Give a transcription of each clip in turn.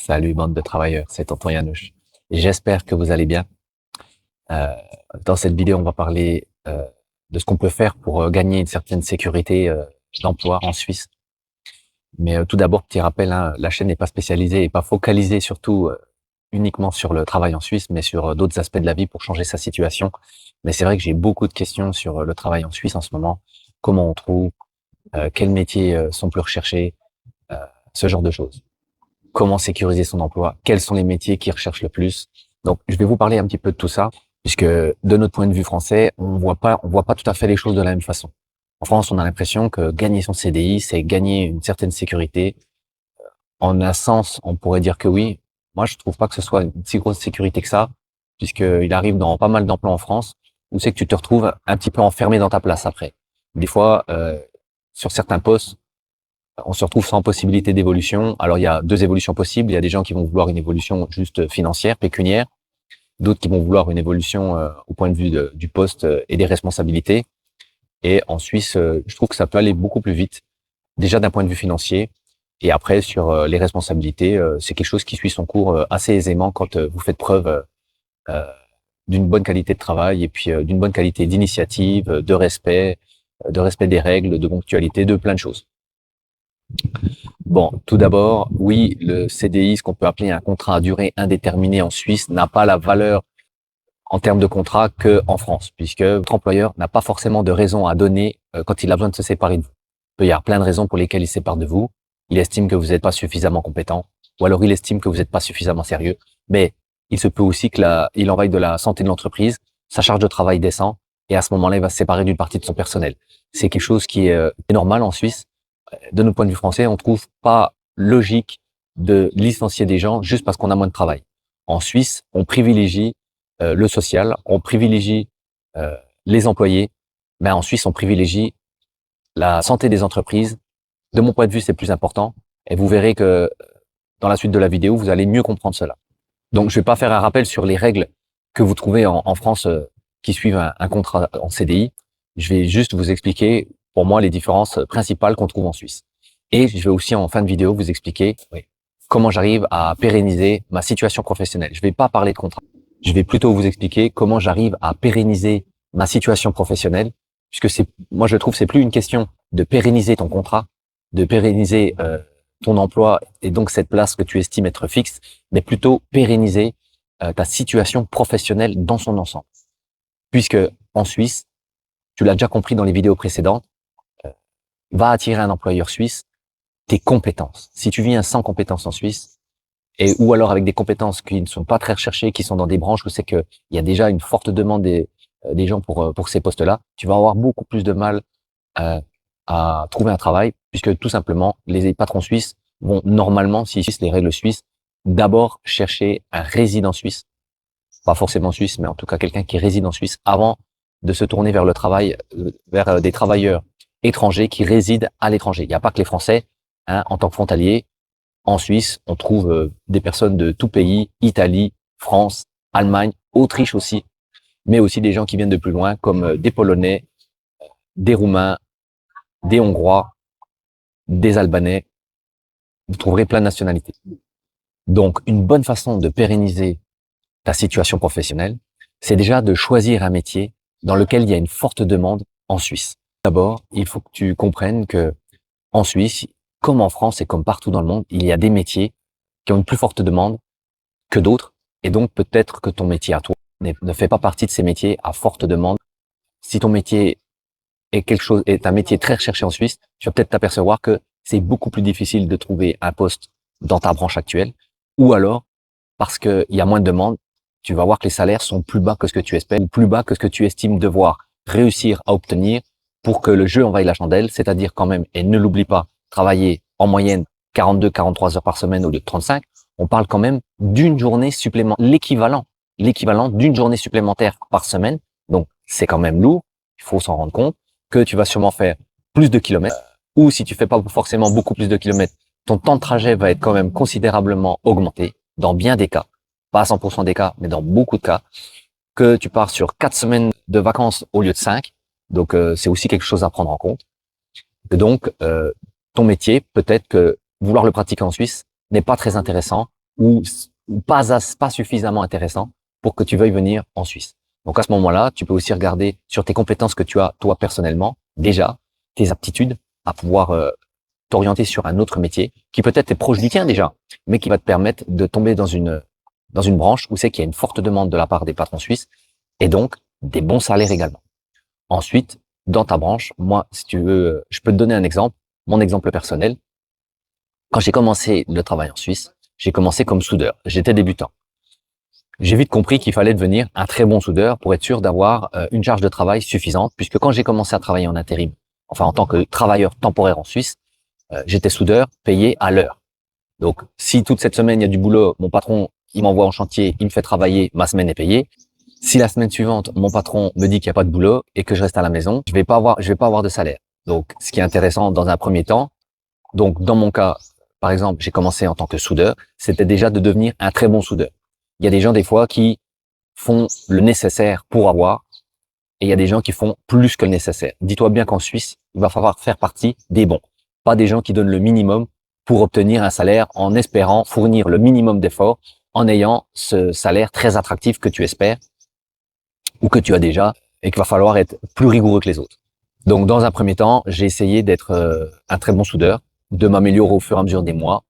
Salut bande de travailleurs, c'est tonton Yanouche. J'espère que vous allez bien. Euh, Dans cette vidéo, on va parler de ce qu'on peut faire pour gagner une certaine sécurité d'emploi en Suisse. Mais tout d'abord, petit rappel, hein, la chaîne n'est pas spécialisée et pas focalisée surtout uniquement sur le travail en Suisse, mais sur d'autres aspects de la vie pour changer sa situation. Mais c'est vrai que j'ai beaucoup de questions sur le travail en Suisse en ce moment. Comment on trouve, quels métiers sont plus recherchés, euh, ce genre de choses. Comment sécuriser son emploi, quels sont les métiers qui recherchent le plus. Donc, je vais vous parler un petit peu de tout ça, puisque de notre point de vue français, on voit pas tout à fait les choses de la même façon. En France, on a l'impression que gagner son CDI, c'est gagner une certaine sécurité. En un sens, on pourrait dire que oui. Moi, je trouve pas que ce soit une si grosse sécurité que ça, puisqu'il arrive dans pas mal d'emplois en France, où c'est que tu te retrouves un petit peu enfermé dans ta place après. Des fois, sur certains postes, on se retrouve sans possibilité d'évolution. Alors, il y a deux évolutions possibles. Il y a des gens qui vont vouloir une évolution juste financière, pécuniaire. D'autres qui vont vouloir une évolution au point de vue du poste et des responsabilités. Et en Suisse, je trouve que ça peut aller beaucoup plus vite. Déjà d'un point de vue financier. Et après, sur les responsabilités, c'est quelque chose qui suit son cours assez aisément quand vous faites preuve euh, d'une bonne qualité de travail et puis d'une bonne qualité d'initiative, de respect des règles, de ponctualité, de plein de choses. Bon, tout d'abord, oui, le CDI, ce qu'on peut appeler un contrat à durée indéterminée en Suisse, n'a pas la valeur en termes de contrat qu'en France, puisque votre employeur n'a pas forcément de raison à donner quand il a besoin de se séparer de vous. Il peut y avoir plein de raisons pour lesquelles il se sépare de vous. Il estime que vous n'êtes pas suffisamment compétent, ou alors il estime que vous n'êtes pas suffisamment sérieux. Mais il se peut aussi il en vaille de la santé de l'entreprise, sa charge de travail descend, et à ce moment-là, il va se séparer d'une partie de son personnel. C'est quelque chose qui est normal en Suisse. De notre point de vue français, on trouve pas logique de licencier des gens juste parce qu'on a moins de travail. En Suisse, on privilégie le social, on privilégie les employés, mais en Suisse, on privilégie la santé des entreprises. De mon point de vue, c'est plus important, et vous verrez que dans la suite de la vidéo, vous allez mieux comprendre cela. Donc, je vais pas faire un rappel sur les règles que vous trouvez en France qui suivent un contrat en CDI. Je vais juste vous expliquer, pour moi, les différences principales qu'on trouve en Suisse. Et je vais aussi, en fin de vidéo, vous expliquer comment j'arrive à pérenniser ma situation professionnelle. Je vais pas parler de contrat. Je vais plutôt vous expliquer comment j'arrive à pérenniser ma situation professionnelle, puisque moi, je trouve, c'est plus une question de pérenniser ton contrat, de pérenniser ton emploi et donc cette place que tu estimes être fixe, mais plutôt pérenniser ta situation professionnelle dans son ensemble. Puisque en Suisse, tu l'as déjà compris dans les vidéos précédentes, va attirer un employeur suisse tes compétences. Si tu viens sans compétences en Suisse, ou alors avec des compétences qui ne sont pas très recherchées, qui sont dans des branches où c'est que il y a déjà une forte demande des gens pour ces postes-là, tu vas avoir beaucoup plus de mal à trouver un travail, puisque tout simplement, les patrons suisses vont normalement, si les règles suisses, d'abord chercher un résident suisse, pas forcément suisse, mais en tout cas quelqu'un qui réside en Suisse, avant de se tourner vers le travail, vers des travailleurs étrangers qui résident à l'étranger. Il n'y a pas que les Français, hein, en tant que frontaliers. En Suisse, on trouve des personnes de tout pays, Italie, France, Allemagne, Autriche aussi, mais aussi des gens qui viennent de plus loin, comme des Polonais, des Roumains, des Hongrois, des Albanais. Vous trouverez plein de nationalités. Donc, une bonne façon de pérenniser ta situation professionnelle, c'est déjà de choisir un métier dans lequel il y a une forte demande en Suisse. D'abord, il faut que tu comprennes que en Suisse, comme en France et comme partout dans le monde, il y a des métiers qui ont une plus forte demande que d'autres, et donc peut-être que ton métier à toi ne fait pas partie de ces métiers à forte demande. Si ton métier est un métier très recherché en Suisse, tu vas peut-être t'apercevoir que c'est beaucoup plus difficile de trouver un poste dans ta branche actuelle, ou alors, parce qu'il y a moins de demandes, tu vas voir que les salaires sont plus bas que ce que tu espères, ou plus bas que ce que tu estimes devoir réussir à obtenir pour que le jeu en vaille la chandelle, c'est-à-dire quand même, et ne l'oublie pas, travailler en moyenne 42-43 heures par semaine au lieu de 35, on parle quand même d'une journée supplémentaire, l'équivalent d'une journée supplémentaire par semaine. Donc, c'est quand même lourd. Il faut s'en rendre compte que tu vas sûrement faire plus de kilomètres, ou si tu fais pas forcément beaucoup plus de kilomètres, ton temps de trajet va être quand même considérablement augmenté dans bien des cas, pas à 100% des cas, mais dans beaucoup de cas, que tu pars sur 4 semaines de vacances au lieu de 5. Donc, c'est aussi quelque chose à prendre en compte. Et donc, ton métier, peut-être que vouloir le pratiquer en Suisse n'est pas très intéressant ou pas suffisamment intéressant pour que tu veuilles venir en Suisse. Donc à ce moment-là, tu peux aussi regarder sur tes compétences que tu as toi personnellement, déjà, tes aptitudes à pouvoir t'orienter sur un autre métier qui peut-être est proche du tien déjà, mais qui va te permettre de tomber dans une branche où c'est qu'il y a une forte demande de la part des patrons suisses et donc des bons salaires également. Ensuite, dans ta branche, moi, si tu veux, je peux te donner un exemple, mon exemple personnel. Quand j'ai commencé le travail en Suisse, j'ai commencé comme soudeur. J'étais débutant. J'ai vite compris qu'il fallait devenir un très bon soudeur pour être sûr d'avoir une charge de travail suffisante, puisque quand j'ai commencé à travailler en intérim, enfin en tant que travailleur temporaire en Suisse, j'étais soudeur payé à l'heure. Donc, si toute cette semaine il y a du boulot, mon patron il m'envoie en chantier, il me fait travailler, ma semaine est payée. Si la semaine suivante mon patron me dit qu'il n'y a pas de boulot et que je reste à la maison, je vais pas avoir de salaire. Donc, ce qui est intéressant dans un premier temps, donc dans mon cas, par exemple, j'ai commencé en tant que soudeur, c'était déjà de devenir un très bon soudeur. Il y a des gens des fois qui font le nécessaire pour avoir, et il y a des gens qui font plus que le nécessaire. Dis-toi bien qu'en Suisse, il va falloir faire partie des bons, pas des gens qui donnent le minimum pour obtenir un salaire en espérant fournir le minimum d'efforts, en ayant ce salaire très attractif que tu espères ou que tu as déjà, et qu'il va falloir être plus rigoureux que les autres. Donc, dans un premier temps, j'ai essayé d'être un très bon soudeur, de m'améliorer au fur et à mesure des mois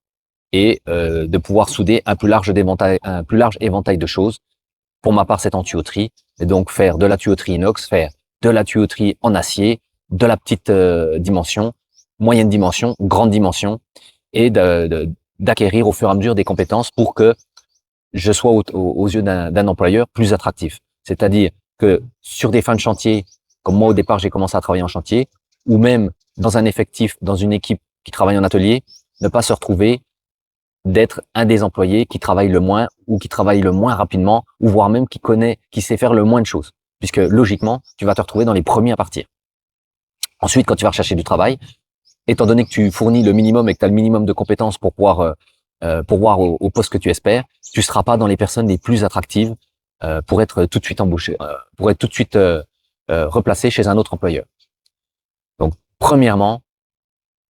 et de pouvoir souder un plus large éventail de choses. Pour ma part, c'est en tuyauterie, et donc faire de la tuyauterie inox, faire de la tuyauterie en acier, de la petite dimension, moyenne dimension, grande dimension, et d'acquérir au fur et à mesure des compétences pour que je sois aux yeux d'un employeur plus attractif. C'est-à-dire que sur des fins de chantier, comme moi au départ j'ai commencé à travailler en chantier, ou même dans un effectif, dans une équipe qui travaille en atelier, ne pas se retrouver d'être un des employés qui travaille le moins ou qui travaille le moins rapidement, ou voire même qui sait faire le moins de choses. Puisque logiquement, tu vas te retrouver dans les premiers à partir. Ensuite, quand tu vas rechercher du travail, étant donné que tu fournis le minimum et que tu as le minimum de compétences pour pouvoir pourvoir au poste que tu espères, tu seras pas dans les personnes les plus attractives pour être tout de suite embauché, pour être tout de suite replacé chez un autre employeur. Donc, premièrement,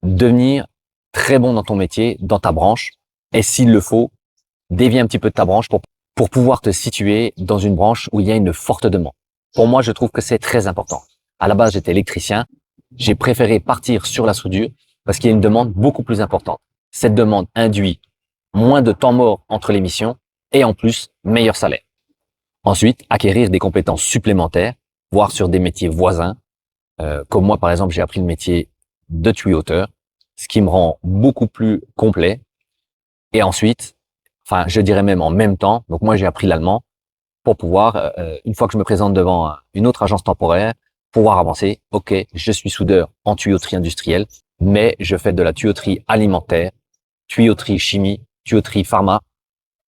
devenir très bon dans ton métier, dans ta branche, et s'il le faut, dévier un petit peu de ta branche pour pouvoir te situer dans une branche où il y a une forte demande. Pour moi, je trouve que c'est très important. À la base, j'étais électricien. J'ai préféré partir sur la soudure parce qu'il y a une demande beaucoup plus importante. Cette demande induit moins de temps mort entre les missions et en plus, meilleur salaire. Ensuite, acquérir des compétences supplémentaires, voire sur des métiers voisins. Comme moi, par exemple, j'ai appris le métier de tuyauteur, ce qui me rend beaucoup plus complet. Et ensuite, enfin, je dirais même en même temps, donc moi j'ai appris l'allemand pour pouvoir, une fois que je me présente devant une autre agence temporaire, pouvoir avancer. Ok, je suis soudeur en tuyauterie industrielle, mais je fais de la tuyauterie alimentaire, tuyauterie chimie, tuyauterie pharma,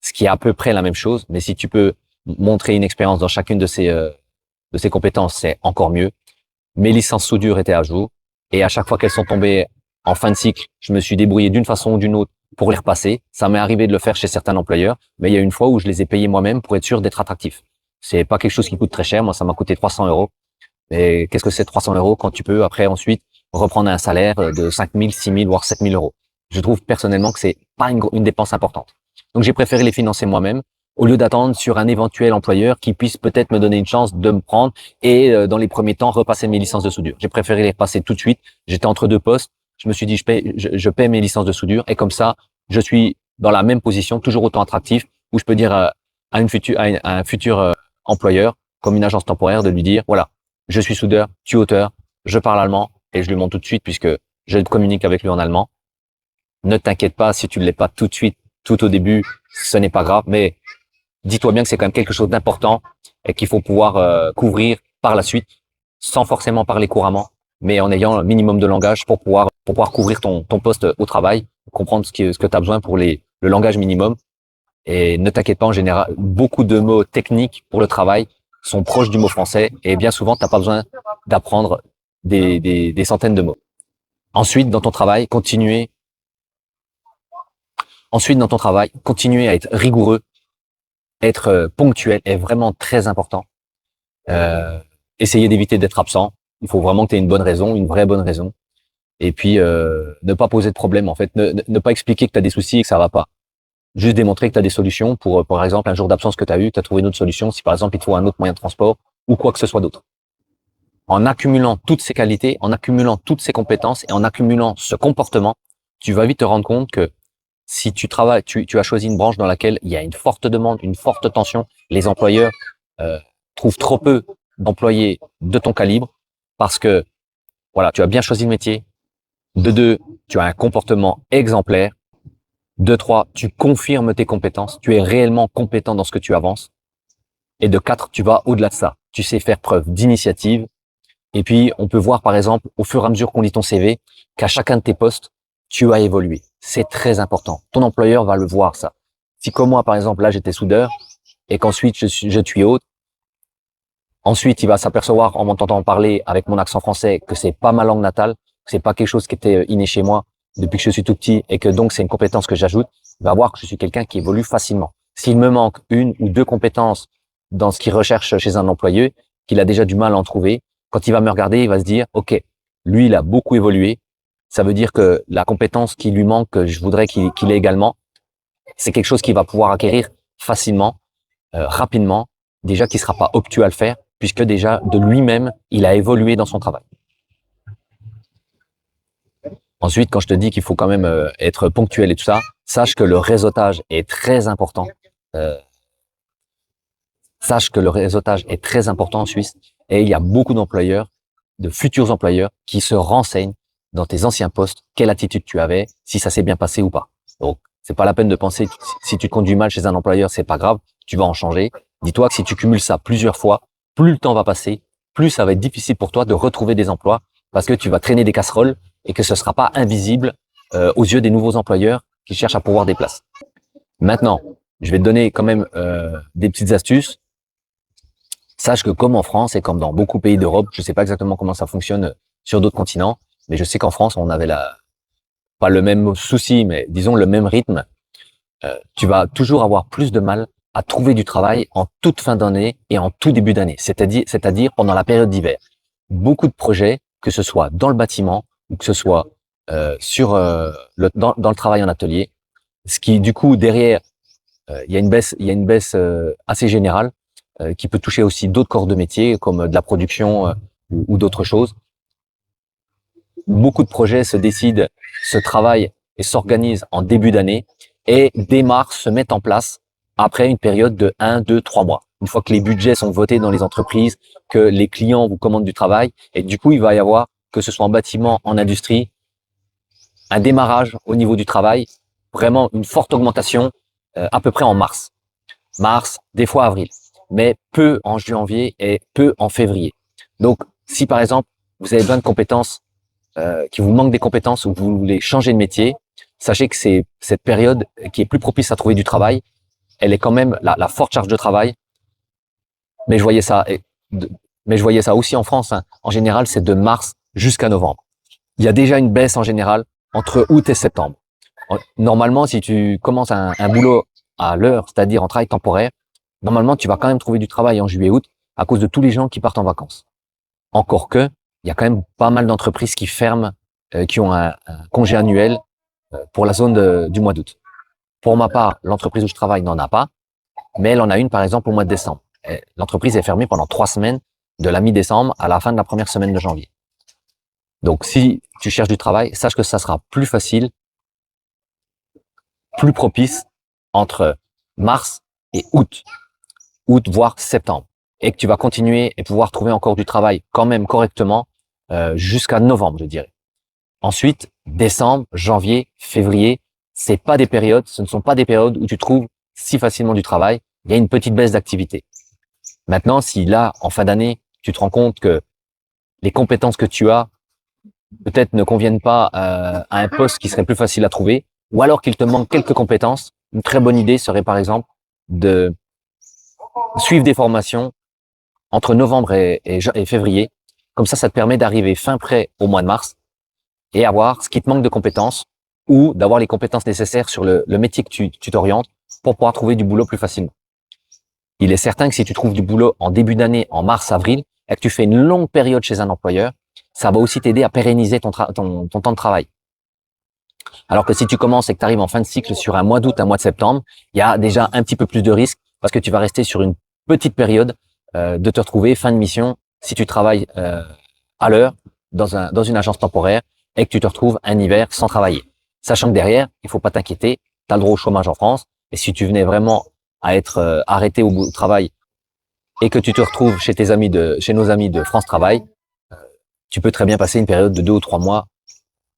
ce qui est à peu près la même chose. Mais si tu peux montrer une expérience dans chacune de ces compétences, c'est encore mieux. Mes licences soudure étaient à jour et à chaque fois qu'elles sont tombées en fin de cycle, je me suis débrouillé d'une façon ou d'une autre pour les repasser. Ça m'est arrivé de le faire chez certains employeurs, mais il y a une fois où je les ai payés moi-même pour être sûr d'être attractif. C'est pas quelque chose qui coûte très cher. Moi, ça m'a coûté 300 euros. Et qu'est-ce que c'est 300 euros quand tu peux après ensuite reprendre un salaire de 5 000, 6 000, voire 7 000 euros. Je trouve personnellement que c'est pas une dépense importante. Donc, j'ai préféré les financer moi-même au lieu d'attendre sur un éventuel employeur qui puisse peut-être me donner une chance de me prendre et dans les premiers temps repasser mes licences de soudure. J'ai préféré les repasser tout de suite. J'étais entre deux postes. Je me suis dit je paie mes licences de soudure et comme ça je suis dans la même position, toujours autant attractif, où je peux dire à un futur employeur comme une agence temporaire de lui dire voilà, je suis soudeur, tuyauteur, je parle allemand et je lui montre tout de suite puisque je communique avec lui en allemand. Ne t'inquiète pas si tu ne l'es pas tout de suite, tout au début, ce n'est pas grave, mais dis-toi bien que c'est quand même quelque chose d'important et qu'il faut pouvoir couvrir par la suite, sans forcément parler couramment, mais en ayant un minimum de langage pour pouvoir couvrir ton poste au travail, comprendre ce que tu as besoin pour le langage minimum. Et ne t'inquiète pas, en général, beaucoup de mots techniques pour le travail sont proches du mot français et bien souvent, tu n'as pas besoin d'apprendre des centaines de mots. Ensuite, dans ton travail, continuer à être rigoureux, être ponctuel est vraiment très important. Essayer d'éviter d'être absent. Il faut vraiment que tu aies une bonne raison, une vraie bonne raison. Et puis, ne pas poser de problème, en fait. Ne pas expliquer que tu as des soucis et que ça va pas. Juste démontrer que tu as des solutions pour, par exemple, un jour d'absence que tu as eu, tu as trouvé une autre solution, si par exemple il te faut un autre moyen de transport ou quoi que ce soit d'autre. En accumulant toutes ces qualités, en accumulant toutes ces compétences et en accumulant ce comportement, tu vas vite te rendre compte que si tu travailles, tu as choisi une branche dans laquelle il y a une forte demande, une forte tension, les employeurs euh, trouvent trop peu d'employés de ton calibre parce que voilà, tu as bien choisi le métier. De deux, tu as un comportement exemplaire. De trois, tu confirmes tes compétences. Tu es réellement compétent dans ce que tu avances. Et de quatre, tu vas au-delà de ça. Tu sais faire preuve d'initiative. Et puis, on peut voir, par exemple, au fur et à mesure qu'on lit ton CV, qu'à chacun de tes postes, tu as évolué. C'est très important. Ton employeur va le voir, ça. Si comme moi, par exemple, là, j'étais soudeur et qu'ensuite je tuyauterie, ensuite, il va s'apercevoir en m'entendant parler avec mon accent français que c'est pas ma langue natale, que c'est pas quelque chose qui était inné chez moi depuis que je suis tout petit et que donc c'est une compétence que j'ajoute. Il va voir que je suis quelqu'un qui évolue facilement. S'il me manque une ou deux compétences dans ce qu'il recherche chez un employé, qu'il a déjà du mal à en trouver, quand il va me regarder, il va se dire, OK, lui, il a beaucoup évolué. Ça veut dire que la compétence qui lui manque, que je voudrais qu'il ait également, c'est quelque chose qu'il va pouvoir acquérir facilement, rapidement, déjà qu'il sera pas obtus à le faire, puisque déjà de lui-même, il a évolué dans son travail. Ensuite, quand je te dis qu'il faut quand même être ponctuel et tout ça, sache que le réseautage est très important. Euh, Sache que le réseautage est très important en Suisse et il y a beaucoup d'employeurs, de futurs employeurs, qui se renseignent dans tes anciens postes, quelle attitude tu avais, si ça s'est bien passé ou pas. Donc, c'est pas la peine de penser que si tu te conduis mal chez un employeur, c'est pas grave, tu vas en changer. Dis-toi que si tu cumules ça plusieurs fois, plus le temps va passer, plus ça va être difficile pour toi de retrouver des emplois parce que tu vas traîner des casseroles et que ce sera pas invisible aux yeux des nouveaux employeurs qui cherchent à pourvoir des places. Maintenant, je vais te donner quand même des petites astuces. Sache que comme en France et comme dans beaucoup de pays d'Europe, je sais pas exactement comment ça fonctionne sur d'autres continents, mais je sais qu'en France, on avait pas le même souci, mais disons le même rythme. Tu vas toujours avoir plus de mal à trouver du travail en toute fin d'année et en tout début d'année, c'est-à-dire pendant la période d'hiver. Beaucoup de projets, que ce soit dans le bâtiment ou que ce soit dans le travail en atelier, ce qui du coup derrière il y a une baisse assez générale qui peut toucher aussi d'autres corps de métier comme de la production ou d'autres choses. Beaucoup de projets se décident, se travaillent et s'organisent en début d'année et démarrent, se mettent en place après une période de 1, 2, 3 mois. Une fois que les budgets sont votés dans les entreprises, que les clients vous commandent du travail, et du coup, il va y avoir, que ce soit en bâtiment, en industrie, un démarrage au niveau du travail, vraiment une forte augmentation à peu près en mars. Mars, des fois avril, mais peu en janvier et peu en février. Donc, si par exemple, vous avez besoin de compétences, qu'il vous manque des compétences ou que vous voulez changer de métier, sachez que c'est cette période qui est plus propice à trouver du travail. Elle est quand même la forte charge de travail. Mais je voyais ça, mais je voyais ça aussi en France. Hein. En général, c'est de mars jusqu'à novembre. Il y a déjà une baisse en général entre août et septembre. Normalement, si tu commences un boulot à l'heure, c'est-à-dire en travail temporaire, normalement, tu vas quand même trouver du travail en juillet-août à cause de tous les gens qui partent en vacances. Encore que, il y a quand même pas mal d'entreprises qui ferment, qui ont un congé annuel pour la zone du mois d'août. Pour ma part, l'entreprise où je travaille n'en a pas, mais elle en a une, par exemple, au mois de décembre. L'entreprise est fermée pendant 3 semaines, de la mi-décembre à la fin de la première semaine de janvier. Donc, si tu cherches du travail, sache que ça sera plus facile, plus propice entre mars et août, voire septembre, et que tu vas continuer et pouvoir trouver encore du travail quand même correctement jusqu'à novembre, je dirais. Ensuite, décembre, janvier, février, ce ne sont pas des périodes où tu trouves si facilement du travail. Il y a une petite baisse d'activité. Maintenant, si là, en fin d'année, tu te rends compte que les compétences que tu as peut-être ne conviennent pas à un poste qui serait plus facile à trouver, ou alors qu'il te manque quelques compétences, une très bonne idée serait par exemple de suivre des formations entre novembre et février. Comme ça te permet d'arriver fin prêt au mois de mars et avoir ce qui te manque de compétences ou d'avoir les compétences nécessaires sur le métier que tu t'orientes pour pouvoir trouver du boulot plus facilement. Il est certain que si tu trouves du boulot en début d'année, en mars, avril, et que tu fais une longue période chez un employeur, ça va aussi t'aider à pérenniser ton temps de travail. Alors que si tu commences et que tu arrives en fin de cycle sur un mois d'août, un mois de septembre, il y a déjà un petit peu plus de risque parce que tu vas rester sur une petite période de te retrouver fin de mission si tu travailles à l'heure dans une agence temporaire et que tu te retrouves un hiver sans travailler. Sachant que derrière, il faut pas t'inquiéter, tu as le droit au chômage en France et si tu venais vraiment à être arrêté au bout du travail et que tu te retrouves chez chez nos amis de France Travail, tu peux très bien passer une période de 2 ou 3 mois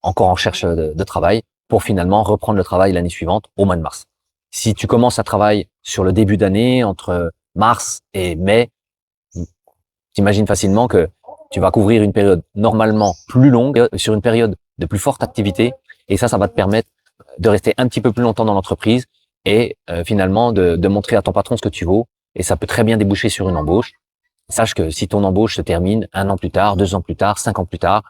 encore en recherche de travail pour finalement reprendre le travail l'année suivante au mois de mars. Si tu commences à travailler sur le début d'année entre mars et mai, t'imagines facilement que tu vas couvrir une période normalement plus longue sur une période de plus forte activité et ça va te permettre de rester un petit peu plus longtemps dans l'entreprise et finalement de montrer à ton patron ce que tu vaux et ça peut très bien déboucher sur une embauche. Sache que si ton embauche se termine 1 an plus tard, 2 ans plus tard, 5 ans plus tard,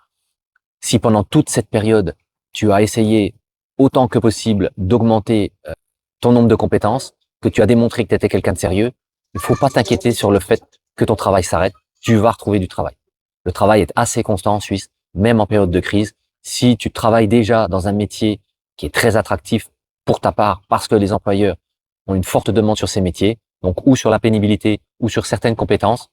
si pendant toute cette période, tu as essayé autant que possible d'augmenter ton nombre de compétences, que tu as démontré que tu étais quelqu'un de sérieux, il ne faut pas t'inquiéter sur le fait que ton travail s'arrête. Tu vas retrouver du travail. Le travail est assez constant en Suisse, même en période de crise. Si tu travailles déjà dans un métier qui est très attractif pour ta part, parce que les employeurs ont une forte demande sur ces métiers, donc ou sur la pénibilité ou sur certaines compétences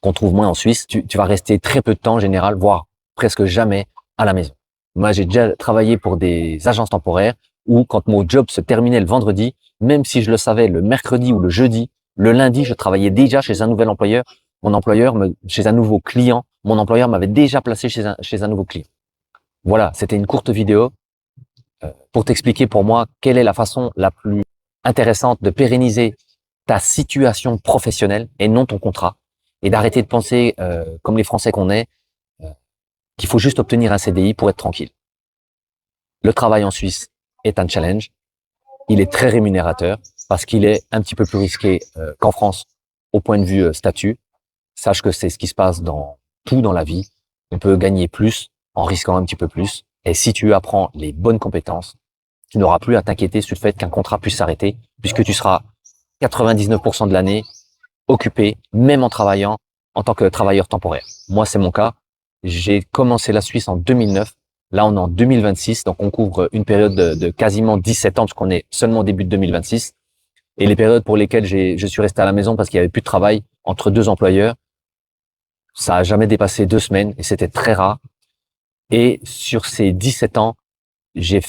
qu'on trouve moins en Suisse, tu vas rester très peu de temps en général, voire presque jamais à la maison. Moi, j'ai déjà travaillé pour des agences temporaires où quand mon job se terminait le vendredi, même si je le savais le mercredi ou le jeudi, le lundi, je travaillais déjà chez un nouvel employeur. Chez un nouveau client, mon employeur m'avait déjà placé chez un nouveau client. Voilà, c'était une courte vidéo pour t'expliquer pour moi quelle est la façon la plus intéressante de pérenniser ta situation professionnelle et non ton contrat et d'arrêter de penser comme les Français qu'on est qu'il faut juste obtenir un CDI pour être tranquille. Le travail en Suisse est un challenge. Il est très rémunérateur parce qu'il est un petit peu plus risqué qu'en France au point de vue statut. Sache que c'est ce qui se passe dans tout dans la vie. On peut gagner plus en risquant un petit peu plus. Et si tu apprends les bonnes compétences, tu n'auras plus à t'inquiéter sur le fait qu'un contrat puisse s'arrêter puisque tu seras 99% de l'année occupé, même en travaillant en tant que travailleur temporaire. Moi, c'est mon cas. J'ai commencé la Suisse en 2009. Là, on est en 2026, donc on couvre une période de quasiment 17 ans, puisqu'on est seulement au début de 2026. Et les périodes pour lesquelles je suis resté à la maison parce qu'il n'y avait plus de travail entre 2 employeurs, ça a jamais dépassé 2 semaines et c'était très rare. Et sur ces 17 ans, j'ai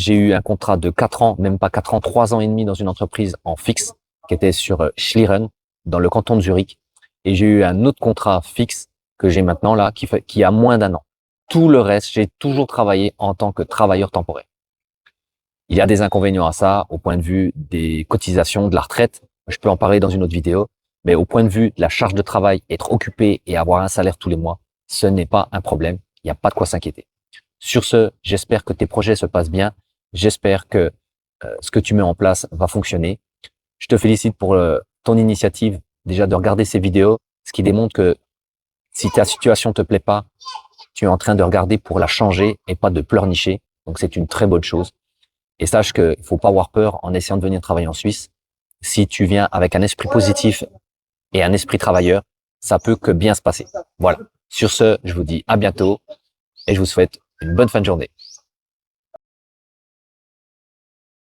eu un contrat de 4 ans, même pas 4 ans, 3 ans et demi dans une entreprise en fixe qui était sur Schlieren, dans le canton de Zurich. Et j'ai eu un autre contrat fixe que j'ai maintenant là, qui a moins d'1 an. Tout le reste, j'ai toujours travaillé en tant que travailleur temporaire. Il y a des inconvénients à ça, au point de vue des cotisations, de la retraite. Je peux en parler dans une autre vidéo. Mais au point de vue de la charge de travail, être occupé et avoir un salaire tous les mois, ce n'est pas un problème. Il n'y a pas de quoi s'inquiéter. Sur ce, j'espère que tes projets se passent bien. J'espère que ce que tu mets en place va fonctionner. Je te félicite pour ton initiative déjà de regarder ces vidéos, ce qui démontre que si ta situation te plaît pas, tu es en train de regarder pour la changer et pas de pleurnicher. Donc c'est une très bonne chose. Et sache qu'il faut pas avoir peur en essayant de venir travailler en Suisse. Si tu viens avec un esprit positif et un esprit travailleur, ça peut que bien se passer. Voilà. Sur ce, je vous dis à bientôt et je vous souhaite une bonne fin de journée.